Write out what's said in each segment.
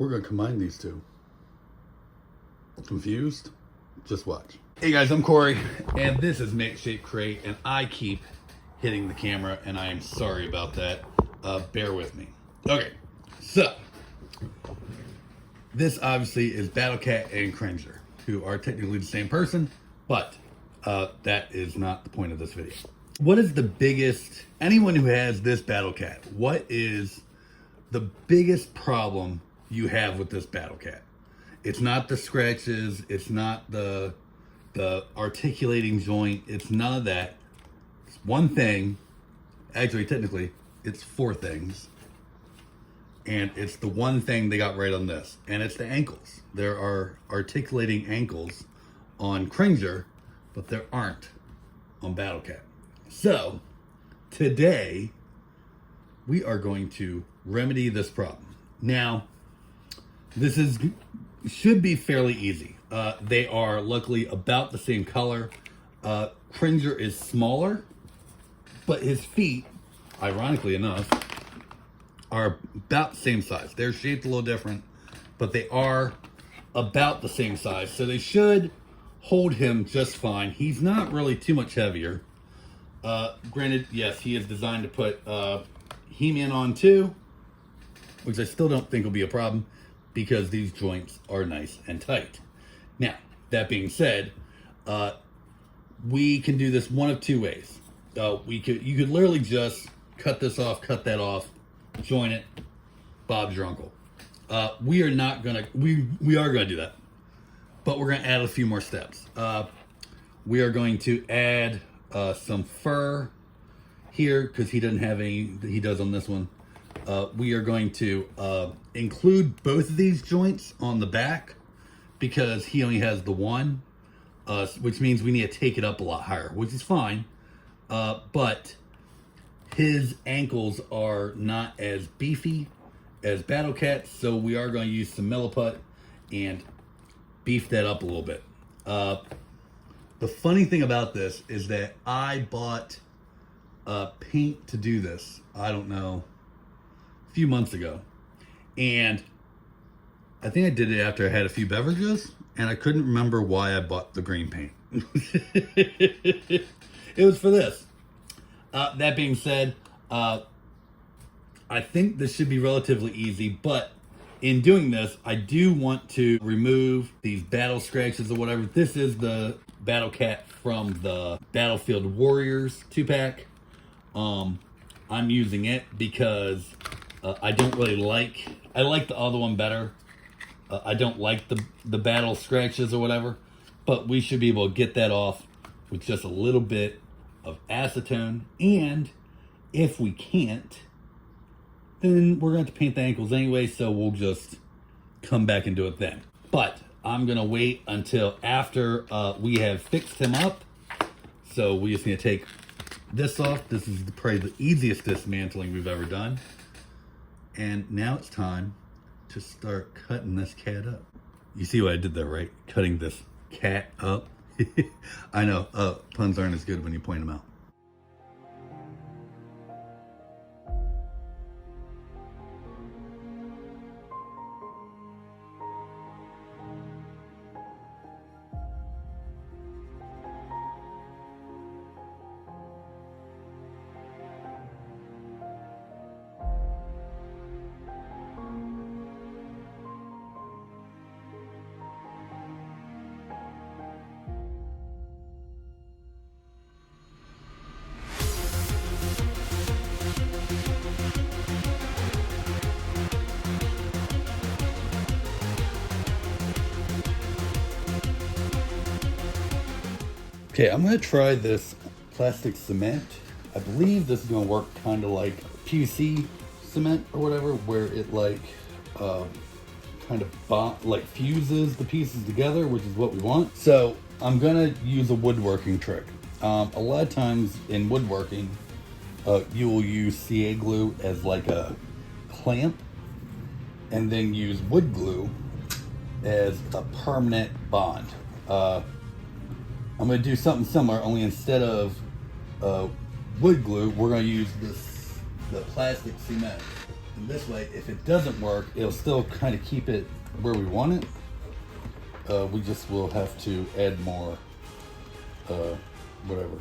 We're gonna combine these two. Confused? Just watch. Hey guys, I'm Corey, and this is Make Shape Create, and I keep hitting the camera, and I am sorry about that. Bear with me. Okay, so this obviously is Battle Cat and Cringer, who are technically the same person, but that is not the point of this video. What is the biggest, anyone who has this Battle Cat, what is the biggest problem you have with this Battle Cat? It's not the scratches, it's not the articulating joint, it's none of that. It's one thing, actually technically, it's four things. And it's the one thing they got right on this, and it's the ankles. There are articulating ankles on Cringer, but there aren't on Battle Cat. So, today, we are going to remedy this problem. Now, this should be fairly easy. They are luckily about the same color. Cringer is smaller, but his feet, ironically enough, are about the same size. They're shaped a little different, but they are about the same size. So they should hold him just fine. He's not really too much heavier. Granted, yes, he is designed to put He-Man on too, which I still don't think will be a problem because these joints are nice and tight. Now, that being said, we can do this one of two ways. You could literally just cut this off, cut that off, join it, Bob's your uncle. We are not gonna, we are gonna do that, but we're gonna add a few more steps. We are going to add some fur here because he doesn't have any, he does on this one. We are going to include both of these joints on the back because he only has the one, which means we need to take it up a lot higher, which is fine, but his ankles are not as beefy as Battle Cat's, so we are going to use some milliput and beef that up a little bit. The funny thing about this is that I bought paint to do this, I don't know, a few months ago. And I think I did it after I had a few beverages, and I couldn't remember why I bought the green paint. It was for this. That being said, I think this should be relatively easy, but in doing this, I do want to remove these battle scratches or whatever. This is the Battle Cat from the Battlefield Warriors 2-pack. I'm using it because I don't really like, I like the other one better. I don't like the battle scratches or whatever, but we should be able to get that off with just a little bit of acetone. And if we can't, then we're going to have to paint the ankles anyway, so we'll just come back and do it then. But I'm going to wait until after we have fixed him up. So we just need to take this off. This is probably the easiest dismantling we've ever done. And now it's time to start cutting this cat up. You see what I did there, right? Cutting this cat up. I know, puns aren't as good when you point them out. Okay, I'm going to try this plastic cement. I believe this is going to work kind of like PVC cement or whatever, where it like kind of like fuses the pieces together, which is what we want. So I'm going to use a woodworking trick. A lot of times in woodworking, you will use CA glue as like a clamp and then use wood glue as a permanent bond. I'm going to do something similar, only instead of wood glue, we're going to use the plastic cement. And this way, if it doesn't work, it'll still kind of keep it where we want it. We just will have to add more, whatever.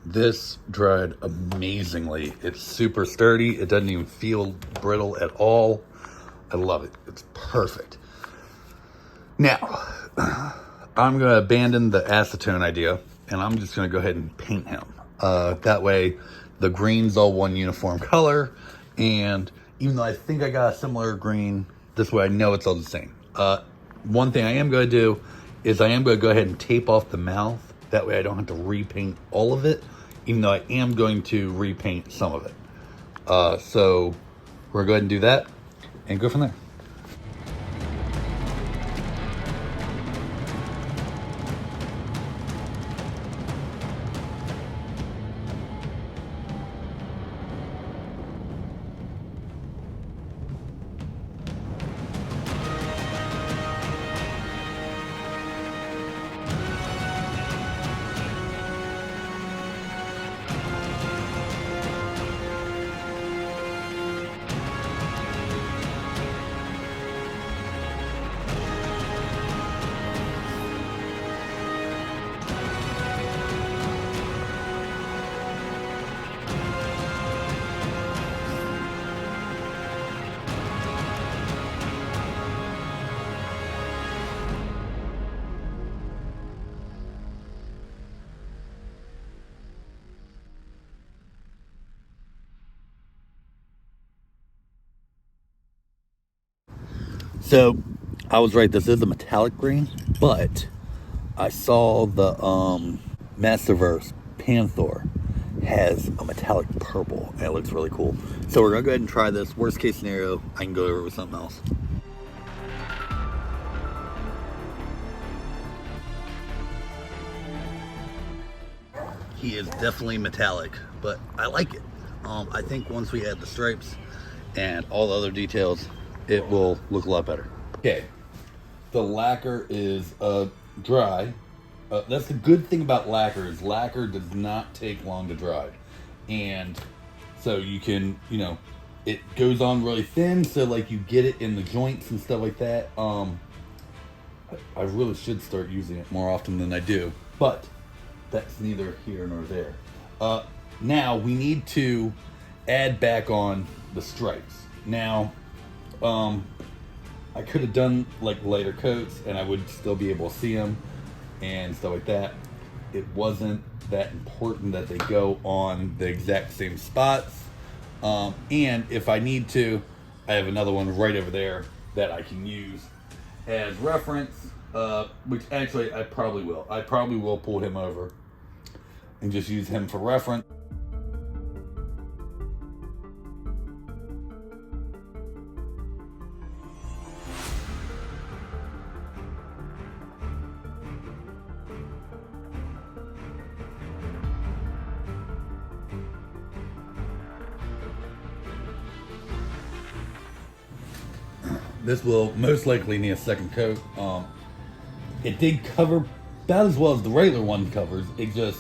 This dried amazingly. It's super sturdy. It doesn't even feel brittle at all. I love it. It's perfect. Now, I'm going to abandon the acetone idea, and I'm just going to go ahead and paint him. That way, the green's all one uniform color, and even though I think I got a similar green, this way I know it's all the same. One thing I am going to do is I am going to go ahead and tape off the mouth. That way I don't have to repaint all of it, even though I am going to repaint some of it. So we're going to go ahead and do that and go from there. So I was right, this is a metallic green, but I saw the Masterverse Panther has a metallic purple, and it looks really cool. So we're gonna go ahead and try this. Worst case scenario, I can go over it with something else. He is definitely metallic, but I like it. I think once we add the stripes and all the other details, it will look a lot better. Okay, the lacquer is dry. That's the good thing about lacquer is lacquer does not take long to dry. And so you can, it goes on really thin, so like you get it in the joints and stuff like that. I really should start using it more often than I do, but that's neither here nor there. Now we need to add back on the stripes. Now, I could have done like lighter coats and I would still be able to see them and stuff like that. It wasn't that important that they go on the exact same spots. And if I need to, I have another one right over there that I can use as reference, which actually I probably will. I probably will pull him over and just use him for reference. This will most likely need a second coat. It did cover about as well as the regular one covers. It just,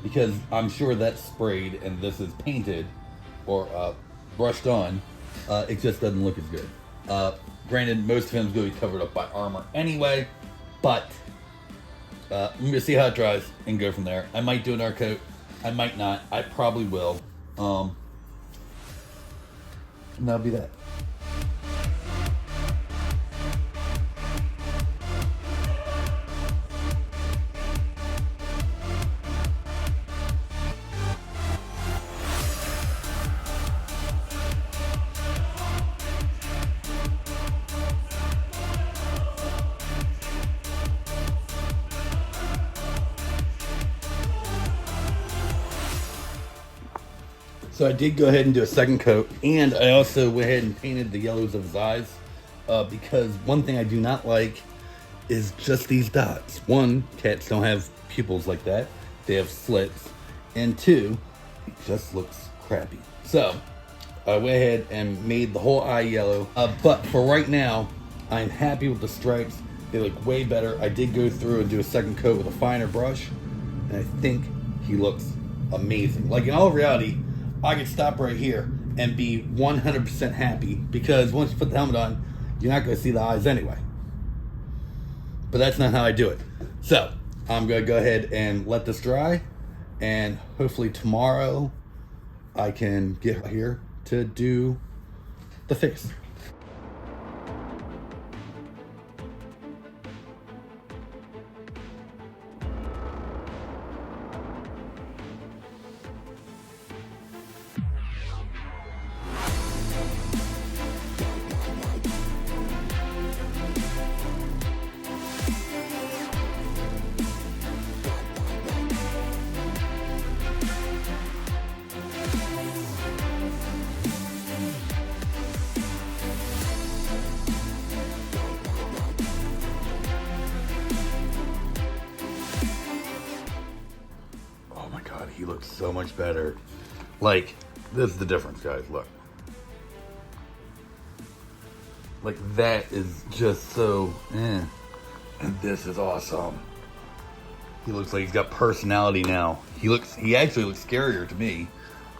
because I'm sure that's sprayed and this is painted or brushed on. It just doesn't look as good. Granted, most of him's going to be covered up by armor anyway, but I'm going to see how it dries and go from there. I might do another coat. I might not. I probably will. And that'll be that. So I did go ahead and do a second coat, and I also went ahead and painted the yellows of his eyes, because one thing I do not like is just these dots. One, cats don't have pupils like that. They have slits. And two, it just looks crappy. So I went ahead and made the whole eye yellow. But for right now, I'm happy with the stripes. They look way better. I did go through and do a second coat with a finer brush, and I think he looks amazing. Like, in all reality, I could stop right here and be 100% happy, because once you put the helmet on, you're not going to see the eyes anyway. But that's not how I do it. So I'm going to go ahead and let this dry, and hopefully tomorrow I can get here to do the face. He looks so much better. Like, this is the difference, guys. Look. Like, that is just so And this is awesome. He looks like he's got personality now. He actually looks scarier to me.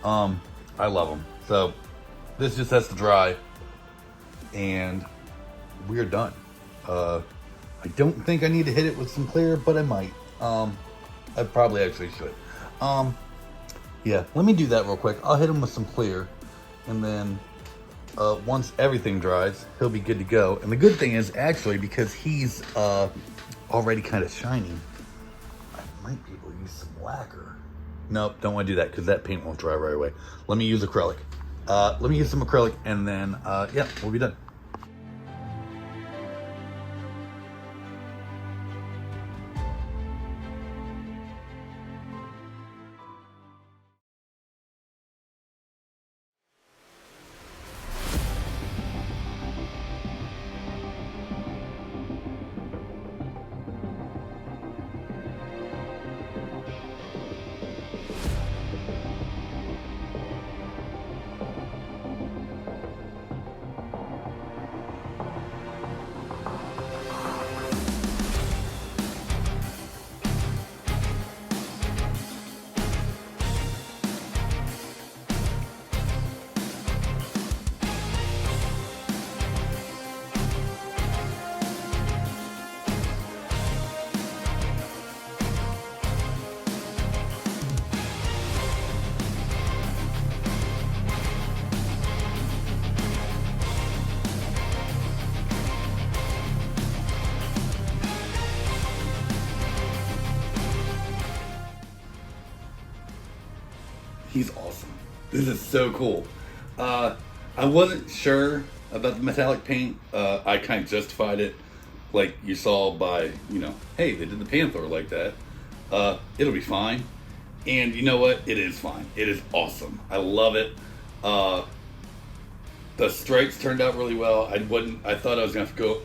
I love him. So this just has to dry, and we are done. I don't think I need to hit it with some clear, but I might. I probably actually should. Yeah, let me do that real quick. I'll hit him with some clear, and then once everything dries, he'll be good to go. And the good thing is, actually, because he's already kind of shiny, I might be able to use some lacquer. Nope, don't want to do that because that paint won't dry right away. Let me use acrylic. Let me use some acrylic, and then yeah, we'll be done. He's awesome. This is so cool. I wasn't sure about the metallic paint. I kind of justified it, like you saw by, hey, they did the Panther like that. It'll be fine. And you know what? It is fine. It is awesome. I love it. The stripes turned out really well. I thought I was gonna have to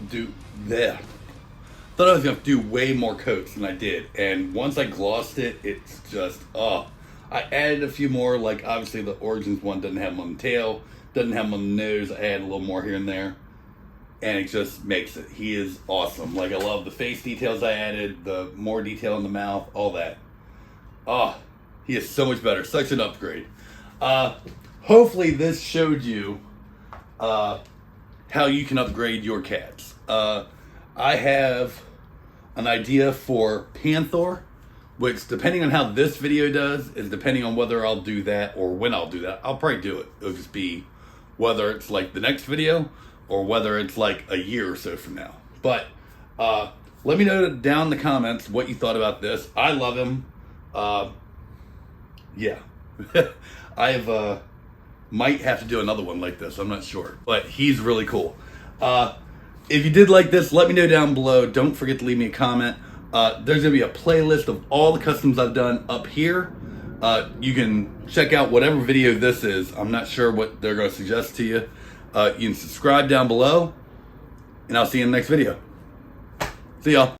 do way more coats than I did. And once I glossed it, it's just, I added a few more, like obviously the Origins one doesn't have them on the tail, doesn't have them on the nose. I added a little more here and there, and it just makes it. He is awesome. Like, I love the face details I added, the more detail in the mouth, all that. He is so much better. Such an upgrade. Hopefully this showed you how you can upgrade your cats. I have an idea for Panther, which depending on how this video does is depending on whether I'll do that or when I'll do that. I'll probably do it. It'll just be whether it's like the next video or whether it's like a year or so from now. But let me know down in the comments what you thought about this. I love him. Yeah. I've might have to do another one like this. I'm not sure. But he's really cool. If you did like this, let me know down below. Don't forget to leave me a comment. There's going to be a playlist of all the customs I've done up here. You can check out whatever video this is. I'm not sure what they're going to suggest to you. You can subscribe down below. And I'll see you in the next video. See y'all.